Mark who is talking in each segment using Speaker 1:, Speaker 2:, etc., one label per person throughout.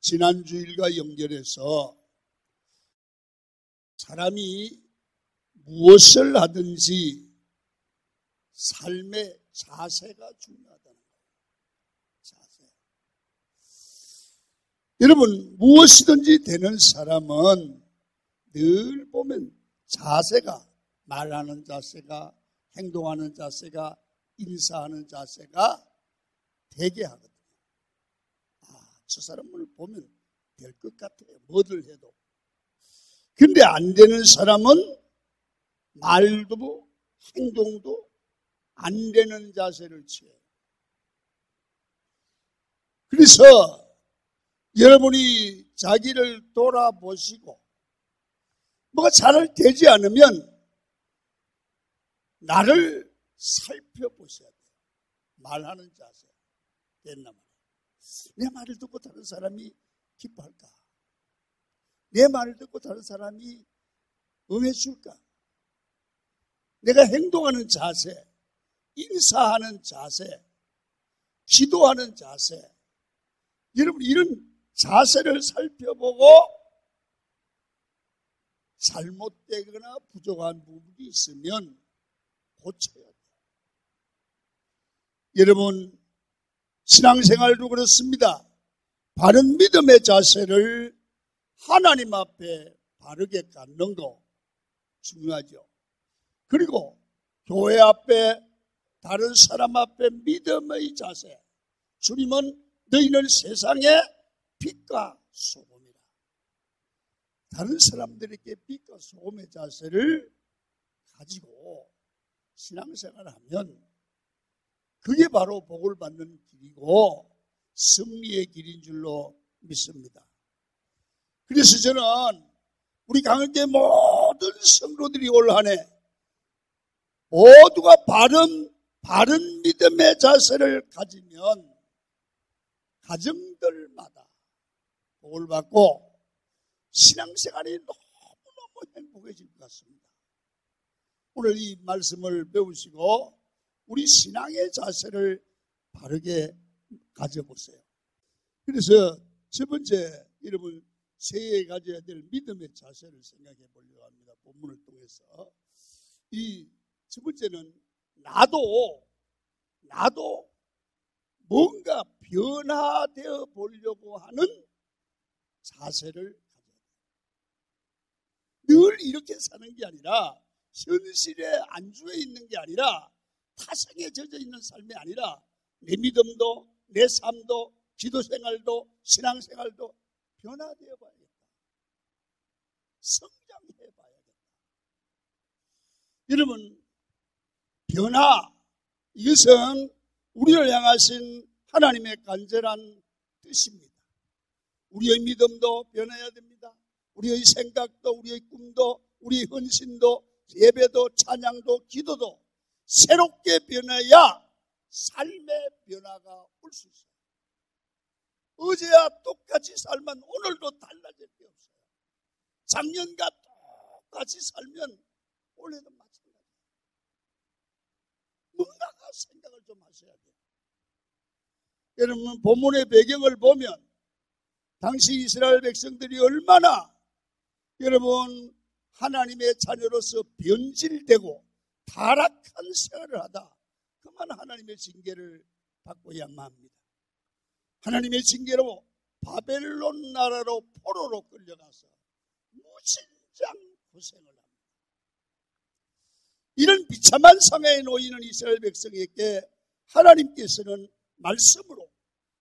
Speaker 1: 지난 주일과 연결해서 사람이 무엇을 하든지 삶의 자세가 중요하다는 거예요. 자세. 여러분, 무엇이든지 되는 사람은 늘 보면 자세가, 말하는 자세가, 행동하는 자세가, 인사하는 자세가 되게 하거든요. 저 사람을 보면 될 것 같아요. 뭐들 해도. 근데 안 되는 사람은 말도 행동도 안 되는 자세를 취해요. 그래서 여러분이 자기를 돌아보시고 뭐가 잘 되지 않으면 나를 살펴보셔야 돼요. 말하는 자세. 됐나 말이에요. 내 말을 듣고 다른 사람이 기뻐할까? 내 말을 듣고 다른 사람이 응해줄까? 내가 행동하는 자세, 인사하는 자세, 기도하는 자세, 여러분 이런 자세를 살펴보고 잘못되거나 부족한 부분이 있으면 고쳐야 돼요. 여러분 신앙생활도 그렇습니다. 바른 믿음의 자세를 하나님 앞에 바르게 갖는 거 중요하죠. 그리고 교회 앞에 다른 사람 앞에 믿음의 자세. 주님은 너희는 세상의 빛과 소금이라. 다른 사람들에게 빛과 소금의 자세를 가지고 신앙생활을 하면 그게 바로 복을 받는 길이고 승리의 길인 줄로 믿습니다. 그래서 저는 우리 강원교회 모든 성도들이 올 한 해 모두가 바른 믿음의 자세를 가지면 가정들마다 복을 받고 신앙생활이 너무너무 행복해질 것 같습니다. 오늘 이 말씀을 배우시고 우리 신앙의 자세를 바르게 가져보세요. 그래서 첫 번째 여러분 새해에 가져야 될 믿음의 자세를 생각해 보려고 합니다. 본문을 통해서. 이 첫 번째는 나도 뭔가 변화되어 보려고 하는 자세를 가져야 돼요. 늘 이렇게 사는 게 아니라 현실에 안주해 있는 게 아니라 타성에 젖어 있는 삶이 아니라 내 믿음도 내 삶도 기도생활도 신앙생활도 변화되어 봐야겠다. 성장해 봐야겠다. 여러분 변화 이것은 우리를 향하신 하나님의 간절한 뜻입니다. 우리의 믿음도 변해야 됩니다. 우리의 생각도 우리의 꿈도 우리의 헌신도 예배도 찬양도 기도도 새롭게 변해야 삶의 변화가 올 수 있어요. 어제와 똑같이 살면 오늘도 달라질 게 없어요. 작년과 똑같이 살면 올해도 마찬가지예요. 뭔가가 생각을 좀 하셔야 돼요. 여러분 본문의 배경을 보면 당시 이스라엘 백성들이 얼마나 여러분 하나님의 자녀로서 변질되고 타락한 생활을 하다 그만 하나님의 징계를 받고야만 합니다. 하나님의 징계로 바벨론 나라로 포로로 끌려가서 무진장 고생을 합니다. 이런 비참한 상황에 놓이는 이스라엘 백성에게 하나님께서는 말씀으로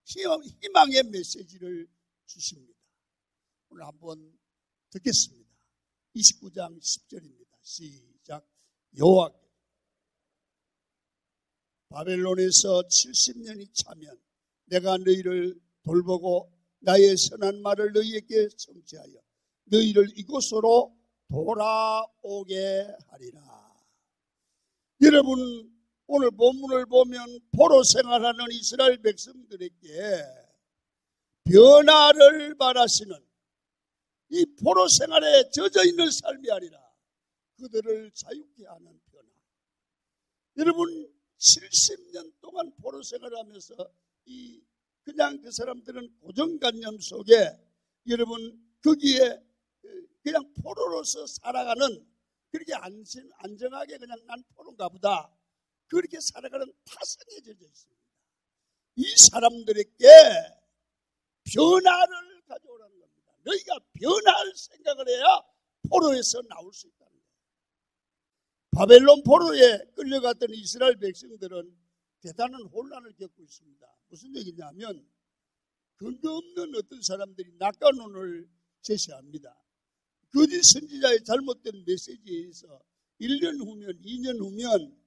Speaker 1: 희망의 메시지를 주십니다. 오늘 한번 듣겠습니다. 29장 10절입니다. 시작. 여호와께 바벨론에서 70년이 차면 내가 너희를 돌보고 나의 선한 말을 너희에게 성취하여 너희를 이곳으로 돌아오게 하리라. 여러분 오늘 본문을 보면 포로 생활하는 이스라엘 백성들에게 변화를 바라시는 이 포로 생활에 젖어 있는 삶이 아니라 그들을 자유케 하는 변화. 여러분 70년 동안 포로 생활을 하면서 이 그냥 그 사람들은 고정관념 속에 여러분 거기에 그냥 포로로서 살아가는 그렇게 안정하게 그냥 난 포로인가 보다 그렇게 살아가는 타성에 젖어 있습니다. 이 사람들에게 변화를 가져오라는 겁니다. 너희가 변화할 생각을 해야 포로에서 나올 수 있다는 거예요. 바벨론 포로에 끌려갔던 이스라엘 백성들은 대단한 혼란을 겪고 있습니다. 무슨 얘기냐면 근거 없는 어떤 사람들이 낙관론을 제시합니다. 거짓 선지자의 잘못된 메시지에 의해서 1년 후면 2년 후면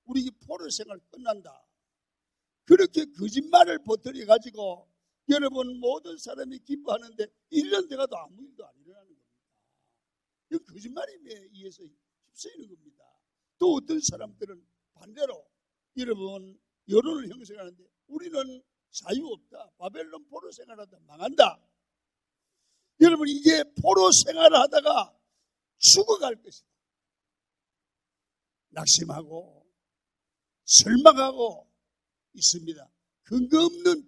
Speaker 1: 우리 포로 생활 끝난다. 그렇게 거짓말을 버터려가지고 여러분 모든 사람이 기뻐하는데 1년 돼가도 아무 일도 안 일어나는 겁니다. 이건 거짓말에 의해서 휩쓰이는 겁니다. 또 어떤 사람들은 반대로 여러분 여론을 형성하는데 우리는 자유 없다. 바벨론 포로 생활하다 망한다. 여러분 이게 포로 생활을 하다가 죽어갈 것이다. 낙심하고 설망하고 있습니다. 근거 없는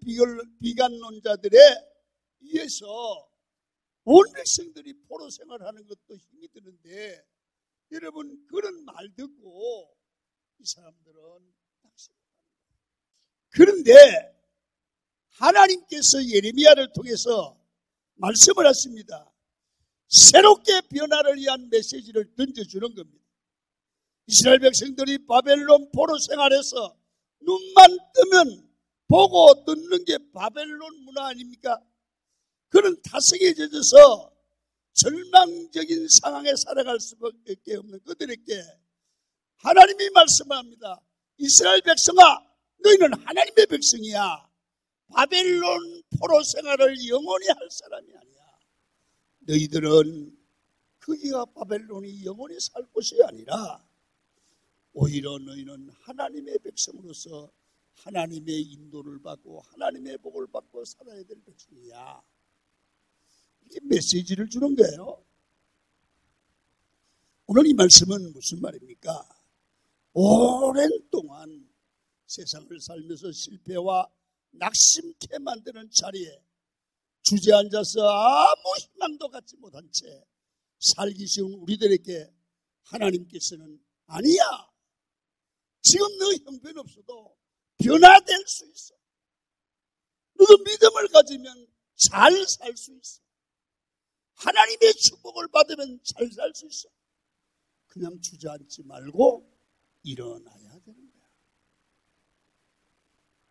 Speaker 1: 비관론자들에 의해서 온 백성들이 포로 생활하는 것도 힘이 드는데 여러분 그런 말 듣고 이 사람들은 낙심합니다. 그런데 하나님께서 예레미야를 통해서 말씀을 하십니다. 새롭게 변화를 위한 메시지를 던져주는 겁니다. 이스라엘 백성들이 바벨론 포로 생활에서 눈만 뜨면 보고 듣는 게 바벨론 문화 아닙니까? 그런 타성에 젖어서 절망적인 상황에 살아갈 수밖에 없는 그들에게 하나님이 말씀합니다. 이스라엘 백성아, 너희는 하나님의 백성이야. 바벨론 포로 생활을 영원히 할 사람이 아니야. 너희들은 거기가 바벨론이 영원히 살 곳이 아니라 오히려 너희는 하나님의 백성으로서 하나님의 인도를 받고 하나님의 복을 받고 살아야 될 백성이야. 이렇게 메시지를 주는 거예요. 오늘 이 말씀은 무슨 말입니까? 오랜 동안 세상을 살면서 실패와 낙심케 만드는 자리에 주저앉아서 아무 희망도 갖지 못한 채 살기 쉬운 우리들에게 하나님께서는 아니야. 지금 너 형편없어도 변화될 수 있어. 너도 믿음을 가지면 잘 살 수 있어. 하나님의 축복을 받으면 잘 살 수 있어. 그냥 주저앉지 말고 일어나야 되는 거야.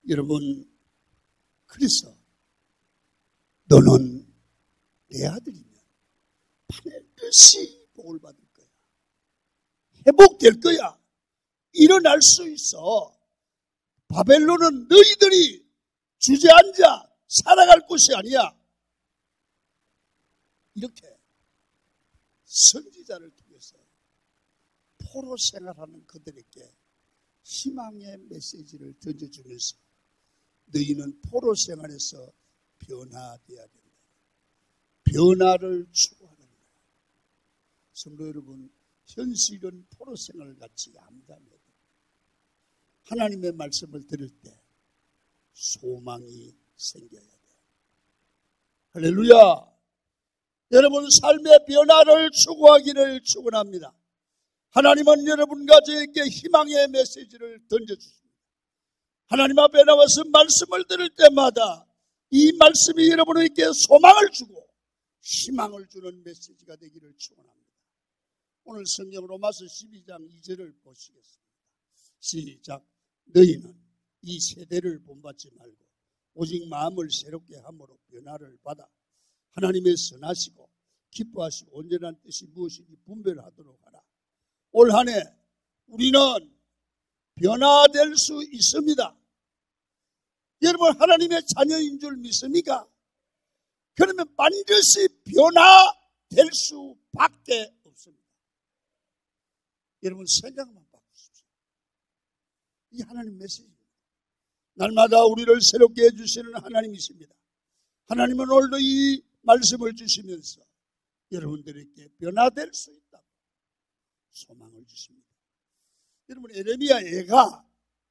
Speaker 1: 여러분, 그래서 너는 내 아들이면 반드시 복을 받을 거야. 회복될 거야. 일어날 수 있어. 바벨론은 너희들이 주저앉아 살아갈 곳이 아니야. 이렇게 선지자를 통해서 포로 생활하는 그들에게 희망의 메시지를 던져주면서 너희는 포로 생활에서 변화되어야 된다. 변화를 추구하는 거야. 성도 여러분, 현실은 포로 생활 같이 암담해요. 하나님의 말씀을 들을 때 소망이 생겨야 돼요. 할렐루야! 여러분 삶의 변화를 추구하기를 축원합니다. 하나님은 여러분과 저에게 희망의 메시지를 던져주십니다. 하나님 앞에 나와서 말씀을 들을 때마다 이 말씀이 여러분에게 소망을 주고 희망을 주는 메시지가 되기를 축원합니다. 오늘 성경 로마서 12장 2절을 보시겠습니다. 시작. 너희는 이 세대를 본받지 말고 오직 마음을 새롭게 함으로 변화를 받아 하나님의 선하시고 기뻐하시고 온전한 뜻이 무엇인지 분별하도록 하라. 올 한 해 우리는 변화될 수 있습니다. 여러분 하나님의 자녀인 줄 믿습니까? 그러면 반드시 변화될 수밖에 없습니다. 여러분 생각만 바꾸십시오. 이 하나님 메시지입니다. 날마다 우리를 새롭게 해주시는 하나님이십니다. 하나님은 오늘도 이 말씀을 주시면서 여러분들에게 변화될 수 있다고 소망을 주십니다. 여러분 예레미야 애가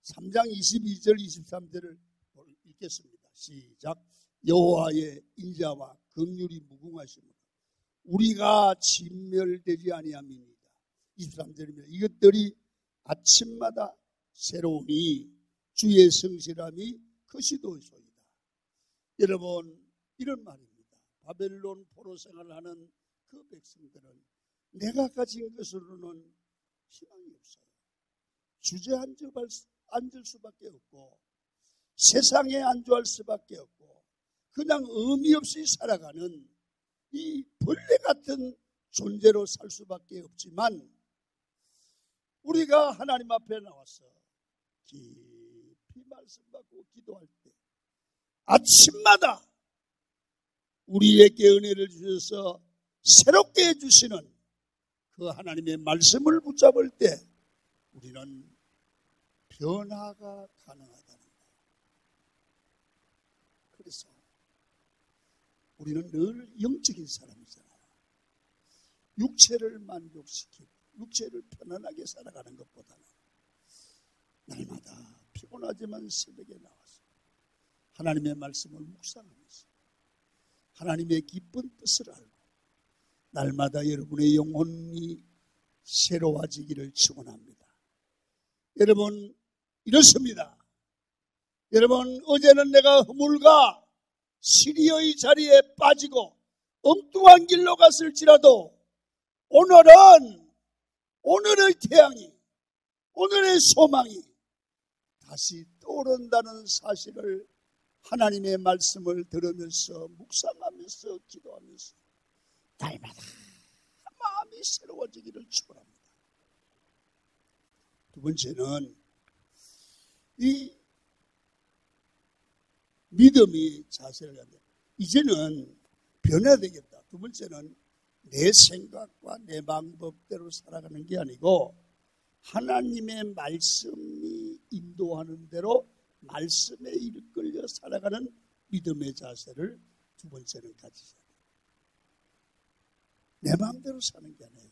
Speaker 1: 3장 22절 23절을 읽겠습니다. 시작. 여호와의 인자와 긍휼이 무궁하시므로 우리가 진멸되지 아니함이니이다. 23절입니다. 이것들이 아침마다 새로우니 주의 성실함이 크시도소이다. 여러분, 이런 말입니다. 바벨론 포로 생활하는 그 백성들은 내가 가진 것으로는 희망이 없어요. 주저앉을 수밖에 없고 세상에 안주할 수밖에 없고 그냥 의미 없이 살아가는 이 벌레 같은 존재로 살 수밖에 없지만, 우리가 하나님 앞에 나와서 깊이 말씀 받고 기도할 때 아침마다 우리에게 은혜를 주셔서 새롭게 해주시는 그 하나님의 말씀을 붙잡을 때 우리는 변화가 가능하다는 거예요. 그래서 우리는 늘 영적인 사람이잖아요. 육체를 만족시키고 육체를 편안하게 살아가는 것보다는 날마다 피곤하지만 새벽에 나와서 하나님의 말씀을 묵상하면서 하나님의 기쁜 뜻을 알고 날마다 여러분의 영혼이 새로워지기를 축원합니다. 여러분, 이렇습니다. 여러분, 어제는 내가 허물과 시리의 자리에 빠지고 엉뚱한 길로 갔을지라도 오늘의 태양이, 오늘의 소망이 다시 떠오른다는 사실을 하나님의 말씀을 들으면서 묵상하면서 기도하면서 날마다 마음이 새로워지기를 축원합니다. 두 번째는 이 믿음이 자세를 갖는다. 이제는 변화되겠다. 두 번째는 내 생각과 내 방법대로 살아가는 게 아니고 하나님의 말씀이 인도하는 대로 말씀에 이끌려 살아가는 믿음의 자세를 두 번째는 가지셔야 돼요. 내 마음대로 사는 게 아니에요.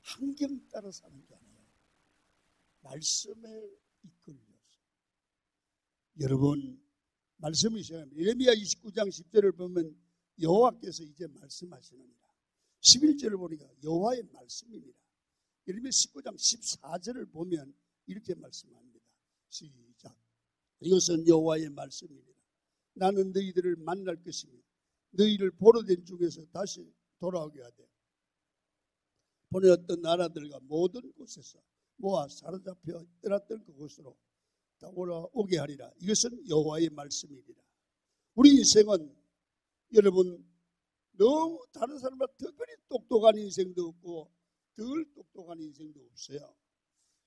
Speaker 1: 환경 따라 사는 게 아니에요. 말씀에 이끌려서. 여러분, 말씀이 시작합니다. 예레미야 29장 10절을 보면 여호와께서 이제 말씀하시느니라. 11절을 보니까 여호와의 말씀입니다. 예레미야 19장 14절을 보면 이렇게 말씀합니다. 시작. 이것은 여호와의 말씀이니라. 나는 너희들을 만날 것이며 너희를 포로된 중에서 다시 돌아오게 하되 보내었던 나라들과 모든 곳에서 모아 사로잡혀 떠났던 그곳으로 돌아오게 하리라. 이것은 여호와의 말씀이니라. 우리 인생은 여러분 너무 다른 사람보다 특별히 똑똑한 인생도 없고 덜 똑똑한 인생도 없어요.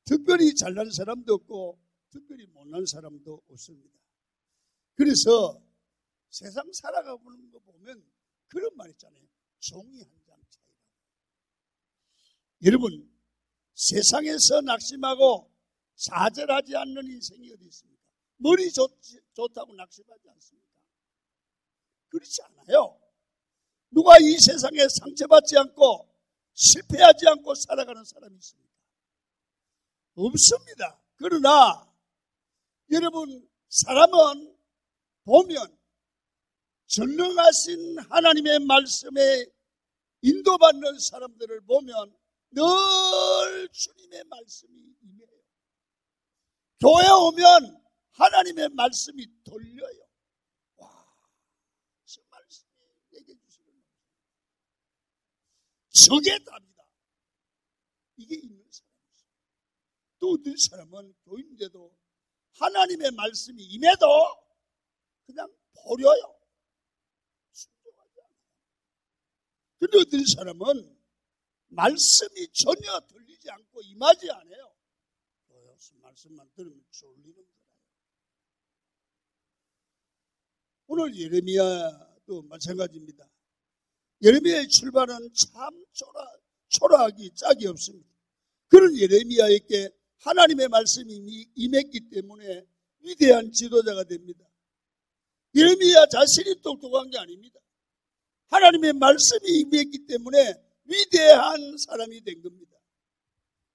Speaker 1: 특별히 잘난 사람도 없고 특별히 못난 사람도 없습니다. 그래서 세상 살아가는 거 보면 그런 말 있잖아요. 종이 한 장 차이라고. 여러분, 세상에서 낙심하고 좌절하지 않는 인생이 어디 있습니까? 머리 좋다고 낙심하지 않습니까? 그렇지 않아요. 누가 이 세상에 상처받지 않고 실패하지 않고 살아가는 사람이 있습니까? 없습니다. 그러나 여러분, 사람은 보면 전능하신 하나님의 말씀에 인도받는 사람들을 보면 늘 주님의 말씀이 임해요. 교회 오면 하나님의 말씀이 돌려요. 와, 저 말씀이 내게 주시는 저게 답이다. 이게 있는 사람이죠. 또 어떤 사람은 교인인데도 하나님의 말씀이 임해도 그냥 버려요. 순종하지 않아요. 그런데 어떤 사람은 말씀이 전혀 들리지 않고 임하지 않아요. 말씀만 들으면 졸리는 거예요. 오늘 예레미야도 마찬가지입니다. 예레미야의 출발은 참 초라하기 짝이 없습니다. 그런 예레미야에게 하나님의 말씀이 임했기 때문에 위대한 지도자가 됩니다. 예레미야 자신이 똑똑한 게 아닙니다. 하나님의 말씀이 임했기 때문에 위대한 사람이 된 겁니다.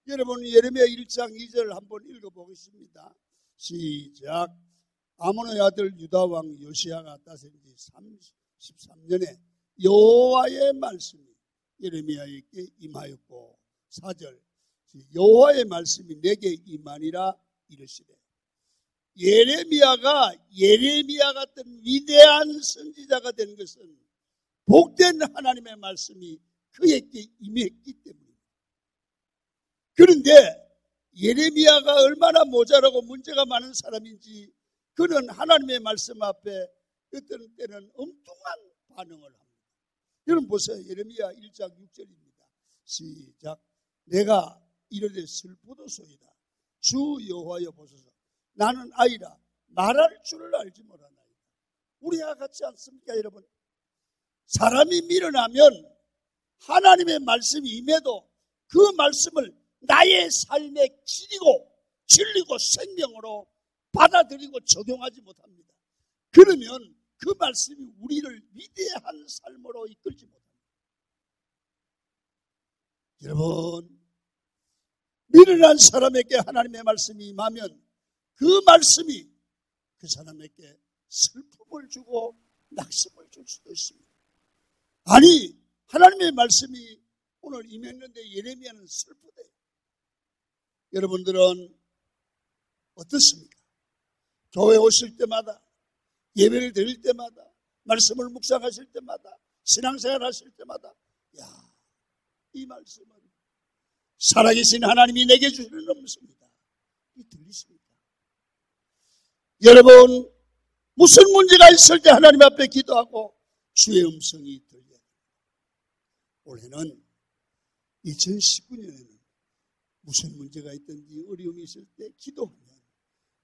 Speaker 1: 여러분, 예레미야 1장 2절 한번 읽어보겠습니다. 시작. 아몬의 아들 유다왕 요시야가 다스린 지 33년에 여호와의 말씀이 예레미야에게 임하였고 4절 여호와의 말씀이 내게 임하니라 이르시되 예레미야 같은 위대한 선지자가 된 것은 복된 하나님의 말씀이 그에게 임했기 때문입니다. 그런데 예레미야가 얼마나 모자라고 문제가 많은 사람인지 그는 하나님의 말씀 앞에 어떤 때는 엉뚱한 반응을 합니다. 여러분 보세요. 예레미야 1장 6절입니다. 시작. 내가 이르되 슬프도소이다. 주 여호와여 보소서. 나는 아이라 말할 줄을 알지 못하나이다. 우리와 같지 않습니까 여러분? 사람이 밀어나면 하나님의 말씀이 임해도 그 말씀을 나의 삶에 진리고 생명으로 받아들이고 적용하지 못합니다. 그러면 그 말씀이 우리를 위대한 삶으로 이끌지 못합니다. 여러분, 미련한 사람에게 하나님의 말씀이 임하면 그 말씀이 그 사람에게 슬픔을 주고 낙심을 줄 수도 있습니다. 아니, 하나님의 말씀이 오늘 임했는데 예레미야는 슬프대요. 여러분들은 어떻습니까? 교회 오실 때마다, 예배를 드릴 때마다, 말씀을 묵상하실 때마다, 신앙생활 하실 때마다 이 말씀은 살아계신 하나님이 내게 주시는 음성이다. 이 들리십니까? 여러분, 무슨 문제가 있을 때 하나님 앞에 기도하고 주의 음성이 들려요. 올해는 2019년에는 무슨 문제가 있든지 어려움이 있을 때 기도하면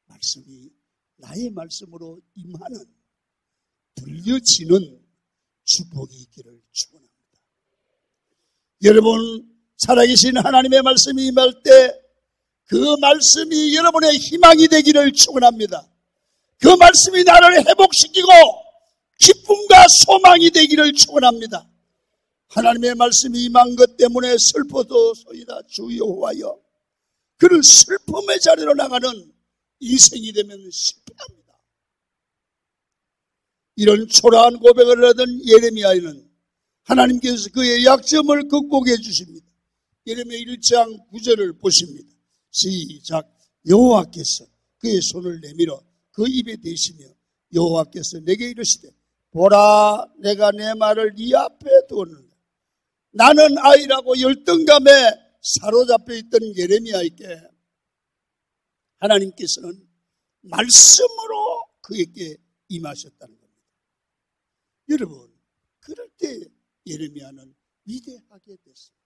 Speaker 1: 말씀이 나의 말씀으로 임하는 들려지는 축복이 있기를 축원합니다. 여러분, 살아계신 하나님의 말씀이 임할 때 그 말씀이 여러분의 희망이 되기를 축원합니다. 그 말씀이 나를 회복시키고 기쁨과 소망이 되기를 축원합니다. 하나님의 말씀이 임한 것 때문에 슬퍼도소이다 주 여호와여. 그는 슬픔의 자리로 나가는 인생이 되면 실패합니다. 이런 초라한 고백을 하던 예레미야는 하나님께서 그의 약점을 극복해 주십니다. 예레미야 1장 9절을 보십니다. 시작. 여호와께서 그의 손을 내밀어 그 입에 대시며 여호와께서 내게 이르시되 보라 내가 내 말을 네 앞에 두었느니라. 나는 아이라고 열등감에 사로잡혀 있던 예레미야에게 하나님께서는 말씀으로 그에게 임하셨다는 겁니다. 여러분, 그럴 때 예레미야는 위대하게 됐습니다.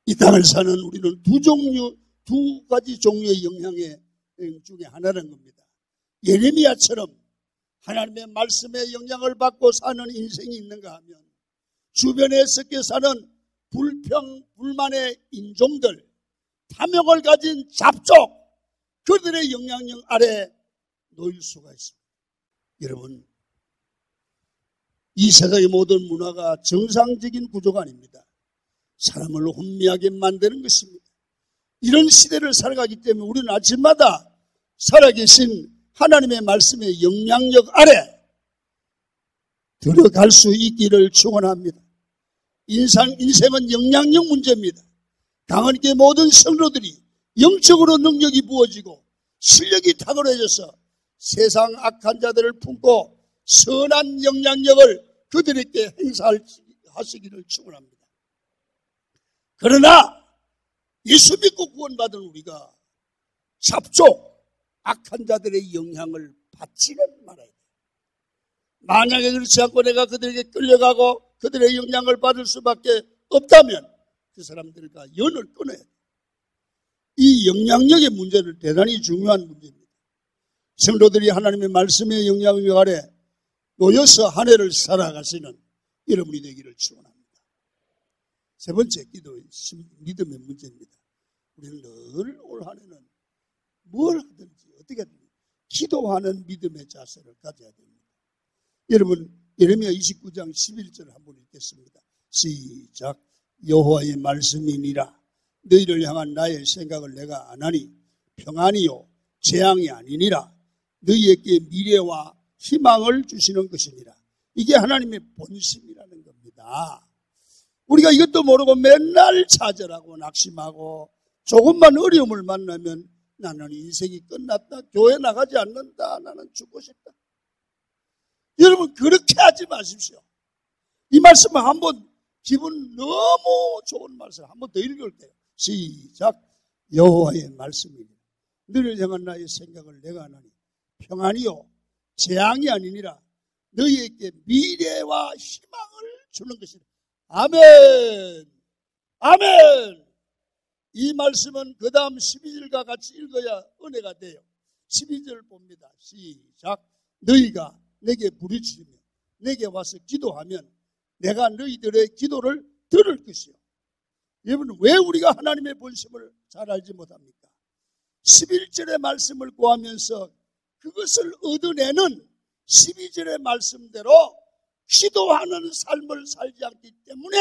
Speaker 1: 이 땅을 사는 우리는 두 가지 종류의 영향의 중에 하나라는 겁니다. 예레미야처럼 하나님의 말씀의 영향을 받고 사는 인생이 있는가 하면 주변에 섞여 사는 불만의 인종들, 탐욕을 가진 잡족, 그들의 영향력 아래 놓일 수가 있습니다. 여러분, 이 세상의 모든 문화가 정상적인 구조가 아닙니다. 사람을 혼미하게 만드는 것입니다. 이런 시대를 살아가기 때문에 우리는 아침마다 살아계신 하나님의 말씀의 영향력 아래 들어갈 수 있기를 축원합니다. 인생은 영향력 문제입니다. 강하게 모든 성도들이 영적으로 능력이 부어지고 실력이 탁월해져서 세상 악한 자들을 품고 선한 영향력을 그들에게 행사하시기를 축원합니다. 그러나 예수 믿고 구원받은 우리가 잡족, 악한 자들의 영향을 받지는 말아야 돼요. 만약에 그렇지 않고 내가 그들에게 끌려가고 그들의 영향을 받을 수밖에 없다면 그 사람들과 연을 끊어야 돼요. 이 영향력의 문제는 대단히 중요한 문제입니다. 성도들이 하나님의 말씀의 영향력 아래 놓여서 한 해를 살아가시는 여러분이 되기를 축원합니다. 세 번째 기도의 믿음의 문제입니다. 우리는 늘 올 한 해는 뭘 하든지 어떻게 하든지 기도하는 믿음의 자세를 가져야 됩니다. 여러분, 예레미야 29장 11절을 한번 읽겠습니다. 시작. 여호와의 말씀이니라. 너희를 향한 나의 생각을 내가 안 하니 평안이요 재앙이 아니니라. 너희에게 미래와 희망을 주시는 것이니라. 이게 하나님의 본심이라는 겁니다. 우리가 이것도 모르고 맨날 좌절하고 낙심하고 조금만 어려움을 만나면 나는 인생이 끝났다. 교회 나가지 않는다. 나는 죽고 싶다. 여러분 그렇게 하지 마십시오. 이 말씀을 한번 기분 너무 좋은 말씀 한번 더 읽을게요. 시작. 여호와의 말씀이니 너를 향한 나의 생각을 내가 하나니 평안이요 재앙이 아니니라. 너희에게 미래와 희망을 주는 것이다. 아멘. 아멘. 이 말씀은 그 다음 12절과 같이 읽어야 은혜가 돼요. 12절 봅니다. 시작. 너희가 내게 부르짖으며 내게 와서 기도하면 내가 너희들의 기도를 들을 것이요. 여러분 왜 우리가 하나님의 본심을 잘 알지 못합니까? 11절의 말씀을 구하면서 그것을 얻어내는 12절의 말씀대로 기도하는 삶을 살지 않기 때문에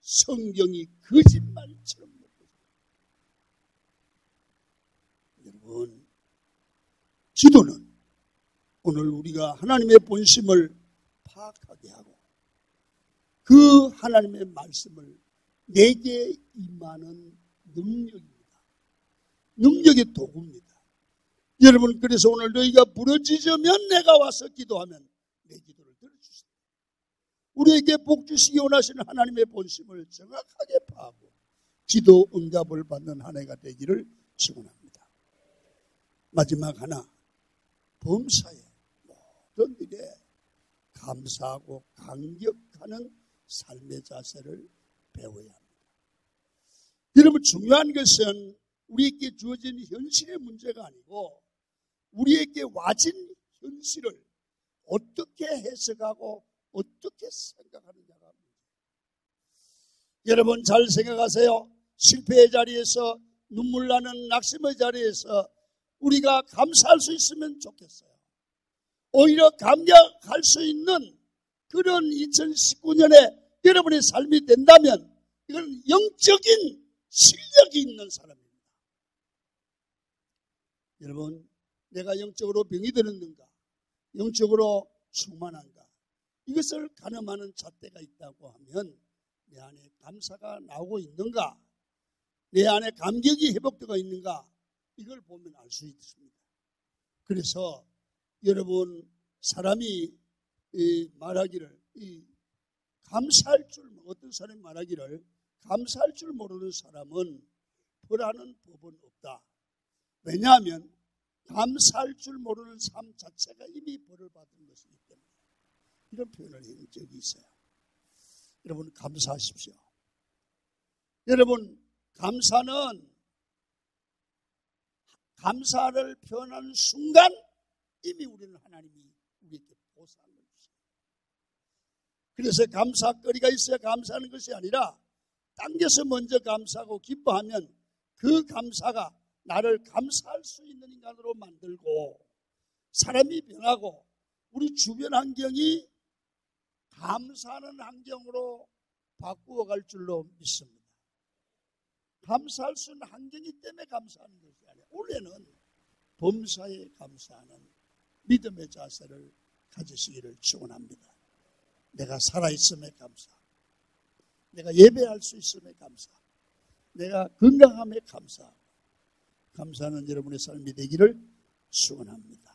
Speaker 1: 성경이 거짓말처럼 느껴져요. 여러분, 기도는 오늘 우리가 하나님의 본심을 파악하게 하고 그 하나님의 말씀을 내게 임하는 능력입니다. 능력의 도구입니다. 여러분 그래서 오늘 너희가 부르짖으면 내가 와서 기도하면 내 기도를 들어주십니다. 우리에게 복 주시기 원하시는 하나님의 본심을 정확하게 파하고 기도 응답을 받는 한 해가 되기를 축원합니다. 마지막 하나, 범사의 모든 일에 감사하고 감격하는 삶의 자세를 배워야 합니다. 여러분 중요한 것은 우리에게 주어진 현실의 문제가 아니고 우리에게 와진 현실을 어떻게 해석하고 어떻게 생각하느냐가 문제예요. 여러분 잘 생각하세요. 실패의 자리에서 눈물 나는 낙심의 자리에서 우리가 감사할 수 있으면 좋겠어요. 오히려 감격할 수 있는 그런 2019년에 여러분의 삶이 된다면 이건 영적인 실력이 있는 사람입니다. 여러분 내가 영적으로 병이 들었는가? 영적으로 충만한가? 이것을 가늠하는 잣대가 있다고 하면 내 안에 감사가 나오고 있는가? 내 안에 감격이 회복되고 있는가? 이걸 보면 알 수 있습니다. 그래서 여러분 사람이 말하기를 감사할 줄 어떤 사람이 말하기를 감사할 줄 모르는 사람은 벌하는 법은 없다. 왜냐하면 감사할 줄 모르는 삶 자체가 이미 벌을 받은 것이기 때문에 이런 표현을 한 적이 있어요. 여러분 감사하십시오. 여러분 감사를 표현하는 순간 이미 우리는 하나님이 우리에게 보상을 주십니다. 그래서 감사거리가 있어야 감사하는 것이 아니라 당겨서 먼저 감사하고 기뻐하면 그 감사가 나를 감사할 수 있는 인간으로 만들고 사람이 변하고 우리 주변 환경이 감사하는 환경으로 바꾸어 갈 줄로 믿습니다. 감사할 수 있는 환경이 때문에 감사하는 것이 아니라 원래는 범사에 감사하는 믿음의 자세를 가지시기를 축원합니다. 내가 살아있음에 감사, 내가 예배할 수 있음에 감사, 내가 건강함에 감사, 감사하는 여러분의 삶이 되기를 축원합니다.